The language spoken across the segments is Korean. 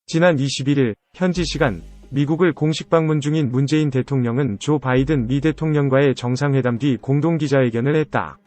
지난 21일 현지 시간 미국을 공식 방문 중인 문재인 대통령은 조 바이든 미 대통령과의 정상회담 뒤 공동 기자회견을 했다.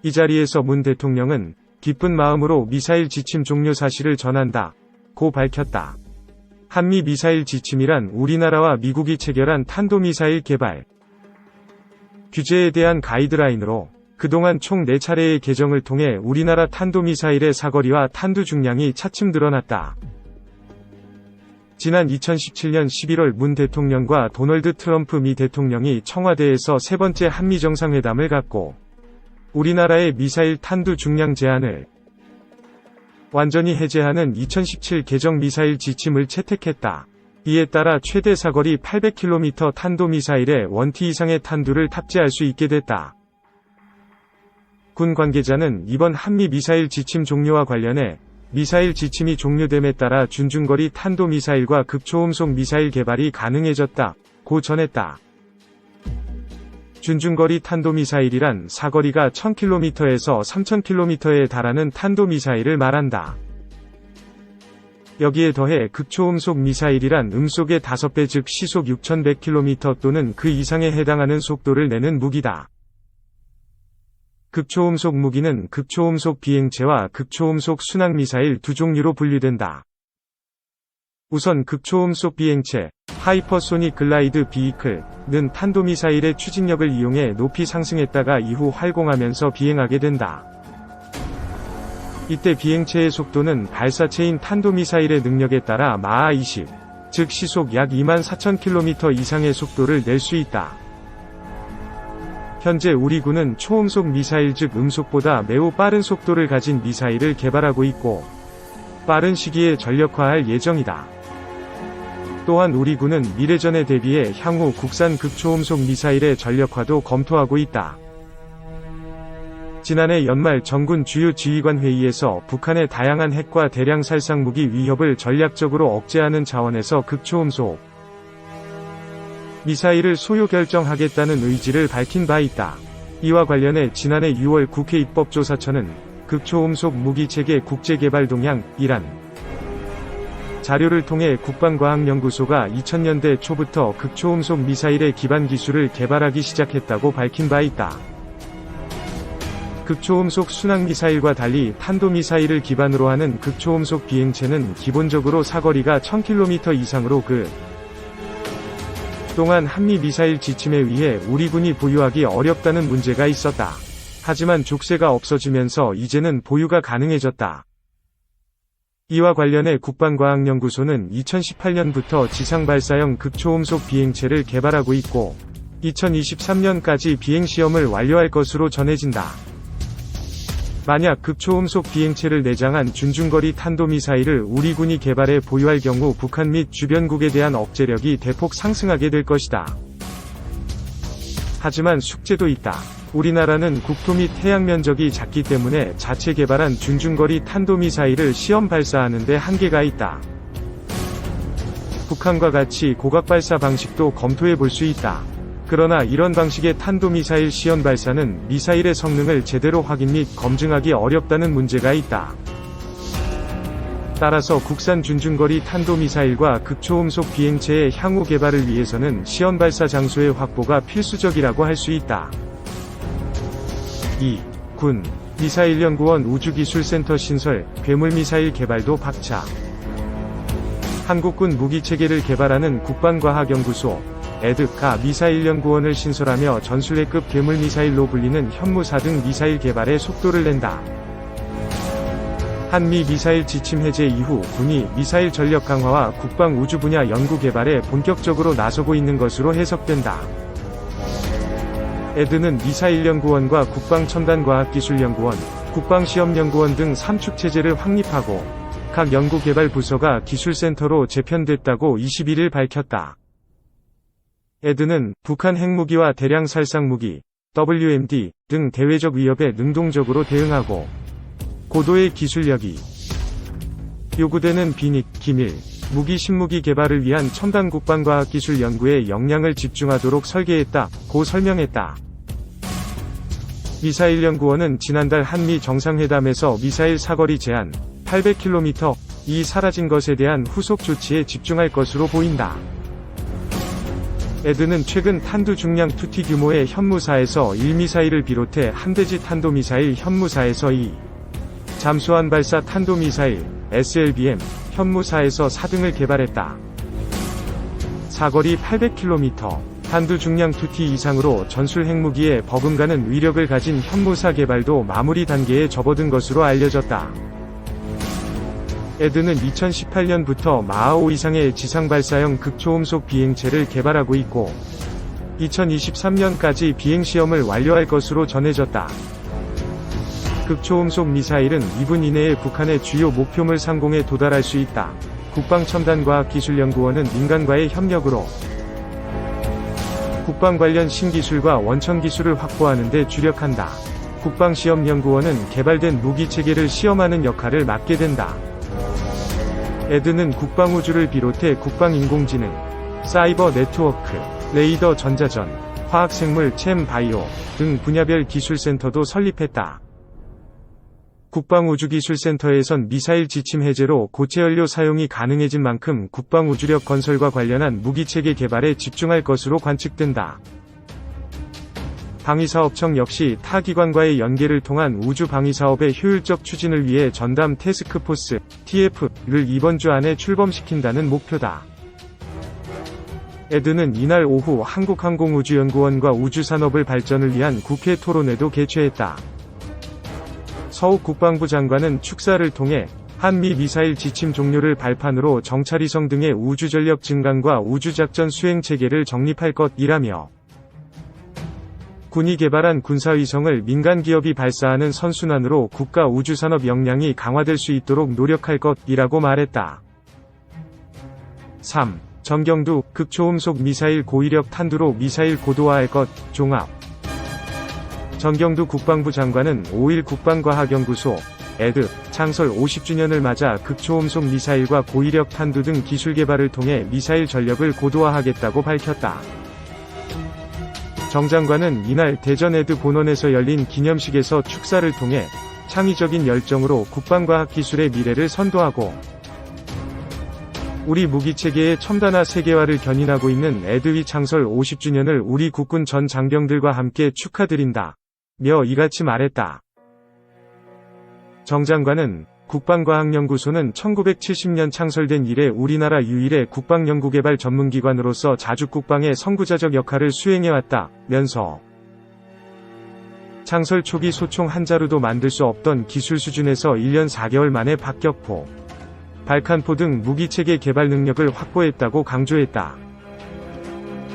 이 자리에서 문 대통령은 기쁜 마음으로 미사일 지침 종료 사실을 전한다고 밝혔다. 한미 미사일 지침이란 우리나라와 미국이 체결한 탄도미사일 개발 규제에 대한 가이드라인으로 그동안 총 4차례의 개정을 통해 우리나라 탄도미사일의 사거리와 탄두 중량이 차츰 드러났다. 지난 2017년 11월 문 대통령과 도널드 트럼프 미 대통령이 청와대에서 세 번째 한미 정상회담을 갖고 우리나라의 미사일 탄두 중량 제한을 완전히 해제하는 2017 개정 미사일 지침을 채택했다. 이에 따라 최대 사거리 800km 탄도미사일에 1T 이상의 탄두를 탑재할 수 있게 됐다. 군 관계자는 이번 한미 미사일 지침 종료와 관련해 미사일 지침이 종료됨에 따라 준중거리 탄도미사일과 극초음속 미사일 개발이 가능해졌다고 전했다. 준중거리 탄도미사일이란 사거리가 1000km에서 3000km에 달하는 탄도미사일을 말한다. 여기에 더해 극초음속 미사일이란 음속의 5배 즉 시속 6100km 또는 그 이상에 해당하는 속도를 내는 무기다. 극초음속 무기는 극초음속 비행체와 극초음속 순항미사일 두 종류로 분류된다. 우선 극초음속 비행체, 하이퍼소닉 글라이드 비이클은 탄도미사일의 추진력을 이용해 높이 상승했다가 이후 활공하면서 비행하게 된다. 이때 비행체의 속도는 발사체인 탄도미사일의 능력에 따라 마하 20, 즉 시속 약 24,000km 이상의 속도를 낼 수 있다. 현재 우리 군은 초음속 미사일 즉 음속보다 매우 빠른 속도를 가진 미사일을 개발하고 있고 빠른 시기에 전력화할 예정이다. 또한 우리 군은 미래전에 대비해 향후 국산 극초음속 미사일의 전력화도 검토하고 있다. 지난해 연말 정군 주요 지휘관 회의에서 북한의 다양한 핵과 대량 살상 무기 위협을 전략적으로 억제하는 차원에서 극초음속 미사일을 소요 결정하겠다는 의지를 밝힌 바 있다. 이와 관련해 지난해 6월 국회 입법조사처는 극초음속 무기체계 국제개발 동향이란 자료를 통해 국방과학연구소가 2000년대 초부터 극초음속 미사일의 기반 기술을 개발하기 시작했다고 밝힌 바 있다. 극초음속 순항미사일과 달리 탄도미사일을 기반으로 하는 극초음속 비행체는 기본적으로 사거리가 1000km 이상으로 동안 한미 미사일 지침에 의해 우리 군이 보유하기 어렵다는 문제가 있었다. 하지만 족쇄가 없어지면서 이제는 보유가 가능해졌다. 이와 관련해 국방과학연구소는 2018년부터 지상발사형 극초음속 비행체를 개발하고 있고 2023년까지 비행시험을 완료할 것으로 전해진다. 만약 극초음속 비행체를 내장한 준중거리 탄도미사일을 우리 군이 개발해 보유할 경우 북한 및 주변국에 대한 억제력이 대폭 상승하게 될 것이다. 하지만 숙제도 있다. 우리나라는 국토 및 해양 면적이 작기 때문에 자체 개발한 준중거리 탄도미사일을 시험 발사하는 데 한계가 있다. 북한과 같이 고각 발사 방식도 검토해 볼 수 있다. 그러나 이런 방식의 탄도미사일 시험 발사는 미사일의 성능을 제대로 확인 및 검증하기 어렵다는 문제가 있다. 따라서 국산 준중거리 탄도미사일과 극초음속 비행체의 향후 개발을 위해서는 시험 발사 장소의 확보가 필수적이라고 할 수 있다. 2. 군 미사일연구원 우주기술센터 신설, 괴물미사일 개발도 박차. 한국군 무기체계를 개발하는 국방과학연구소 에드가 미사일연구원을 신설하며 전술핵급 괴물미사일로 불리는 현무 4등 미사일 개발에 속도를 낸다. 한미 미사일 지침 해제 이후 군이 미사일 전력 강화와 국방 우주 분야 연구 개발에 본격적으로 나서고 있는 것으로 해석된다. 에드는 미사일연구원과 국방첨단과학기술연구원, 국방시험연구원 등 3축체제를 확립하고 각 연구개발 부서가 기술센터로 재편됐다고 21일 밝혔다. 에드는 북한 핵무기와 대량 살상무기, WMD 등 대외적 위협에 능동적으로 대응하고 고도의 기술력이 요구되는 비핵, 기밀, 무기 신무기 개발을 위한 첨단 국방과학기술 연구에 역량을 집중하도록 설계했다고 설명했다. 미사일연구원은 지난달 한미 정상회담에서 미사일 사거리 제한 800km 이 사라진 것에 대한 후속 조치에 집중할 것으로 보인다. 에드는 최근 탄두 중량 2T 규모의 현무사에서 1미사일을 비롯해 함대지 탄도미사일 현무사에서 2, 잠수함 발사 탄도미사일 SLBM 현무사에서 4등을 개발했다. 사거리 800km, 탄두 중량 2T 이상으로 전술 핵무기에 버금가는 위력을 가진 현무사 개발도 마무리 단계에 접어든 것으로 알려졌다. 에드는 2018년부터 마하5 이상의 지상발사형 극초음속 비행체를 개발하고 있고 2023년까지 비행시험을 완료할 것으로 전해졌다. 극초음속 미사일은 2분 이내에 북한의 주요 목표물 상공에 도달할 수 있다. 국방첨단과학기술연구원은 민간과의 협력으로 국방 관련 신기술과 원천기술을 확보하는 데 주력한다. 국방시험연구원은 개발된 무기체계를 시험하는 역할을 맡게 된다. 에드는 국방우주를 비롯해 국방인공지능, 사이버 네트워크, 레이더 전자전, 화학생물, 챔 바이오 등 분야별 기술센터도 설립했다. 국방우주기술센터에선 미사일 지침 해제로 고체연료 사용이 가능해진 만큼 국방우주력 건설과 관련한 무기체계 개발에 집중할 것으로 관측된다. 방위사업청 역시 타 기관과의 연계를 통한 우주 방위사업의 효율적 추진을 위해 전담 태스크포스 TF를 이번 주 안에 출범시킨다는 목표다. 에드는 이날 오후 한국항공우주연구원과 우주산업을 발전을 위한 국회 토론회도 개최했다. 서욱 국방부 장관은 축사를 통해 한미 미사일 지침 종료를 발판으로 정찰위성 등의 우주전력 증강과 우주작전 수행체계를 정립할 것이라며 군이 개발한 군사위성을 민간기업이 발사하는 선순환으로 국가 우주산업 역량이 강화될 수 있도록 노력할 것이라고 말했다. 3. 정경두 극초음속 미사일 고위력 탄두로 미사일 고도화할 것 종합. 정경두 국방부 장관은 5일 국방과학연구소 에드 창설 50주년을 맞아 극초음속 미사일과 고위력 탄두 등 기술 개발을 통해 미사일 전력을 고도화하겠다고 밝혔다. 정 장관은 이날 대전 에드 본원에서 열린 기념식에서 축사를 통해 창의적인 열정으로 국방과학기술의 미래를 선도하고 우리 무기체계의 첨단화 세계화를 견인하고 있는 에드위 창설 50주년을 우리 국군 전 장병들과 함께 축하드린다. 며 이같이 말했다. 정 장관은 국방과학연구소는 1970년 창설된 이래 우리나라 유일의 국방연구개발 전문기관으로서 자주국방의 선구자적 역할을 수행해왔다 면서 창설 초기 소총 한 자루도 만들 수 없던 기술 수준에서 1년 4개월 만에 박격포, 발칸포 등 무기체계 개발 능력을 확보했다고 강조했다.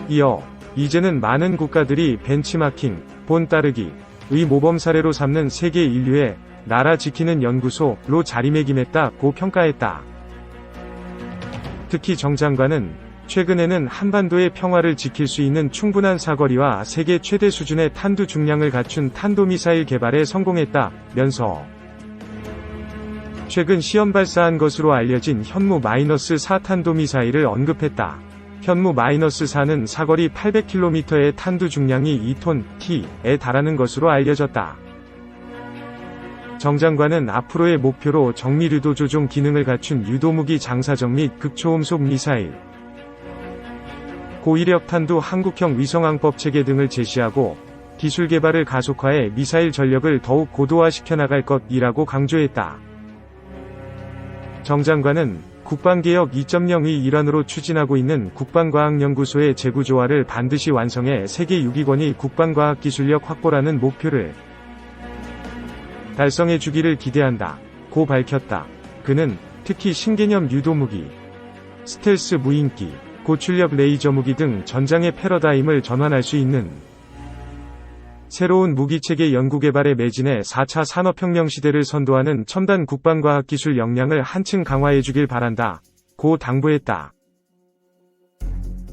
이어 이제는 많은 국가들이 벤치마킹, 본 따르기의 모범 사례로 삼는 세계 인류의 나라 지키는 연구소로 자리매김했다고 평가했다. 특히 정 장관은 최근에는 한반도의 평화를 지킬 수 있는 충분한 사거리와 세계 최대 수준의 탄두 중량을 갖춘 탄도미사일 개발에 성공했다면서 최근 시험 발사한 것으로 알려진 현무-4 탄도미사일을 언급했다. 현무-4는 사거리 800km의 탄두 중량이 2톤/t에 달하는 것으로 알려졌다. 정 장관은 앞으로의 목표로 정밀유도 조종 기능을 갖춘 유도무기 장사정 및 극초음속 미사일, 고위력 탄두 한국형 위성항법 체계 등을 제시하고 기술 개발을 가속화해 미사일 전력을 더욱 고도화시켜 나갈 것이라고 강조했다. 정 장관은 국방개혁 2.0의 일환으로 추진하고 있는 국방과학연구소의 재구조화를 반드시 완성해 세계 6위권이 국방과학기술력 확보라는 목표를 달성해 주기를 기대한다. 고 밝혔다. 그는 특히 신개념 유도무기, 스텔스 무인기, 고출력 레이저 무기 등 전장의 패러다임을 전환할 수 있는 새로운 무기체계 연구개발에 매진해 4차 산업혁명 시대를 선도하는 첨단 국방과학기술 역량을 한층 강화해주길 바란다. 고 당부했다.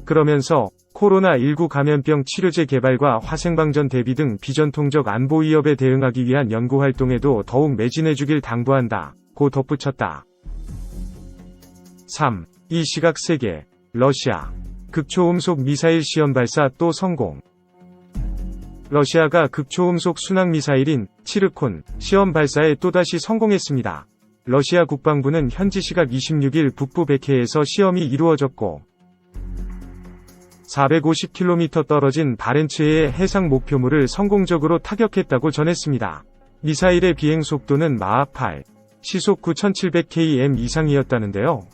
그러면서 코로나19 감염병 치료제 개발과 화생방전 대비 등 비전통적 안보 위협에 대응하기 위한 연구활동에도 더욱 매진해주길 당부한다. 고 덧붙였다. 3. 이 시각 세계. 러시아. 극초음속 미사일 시험 발사 또 성공. 러시아가 극초음속 순항 미사일인 치르콘 시험 발사에 또다시 성공했습니다. 러시아 국방부는 현지 시각 26일 북부 백해에서 시험이 이루어졌고 450km 떨어진 바렌츠해의 해상 목표물을 성공적으로 타격했다고 전했습니다. 미사일의 비행 속도는 마하 8, 시속 9700km 이상이었다는데요.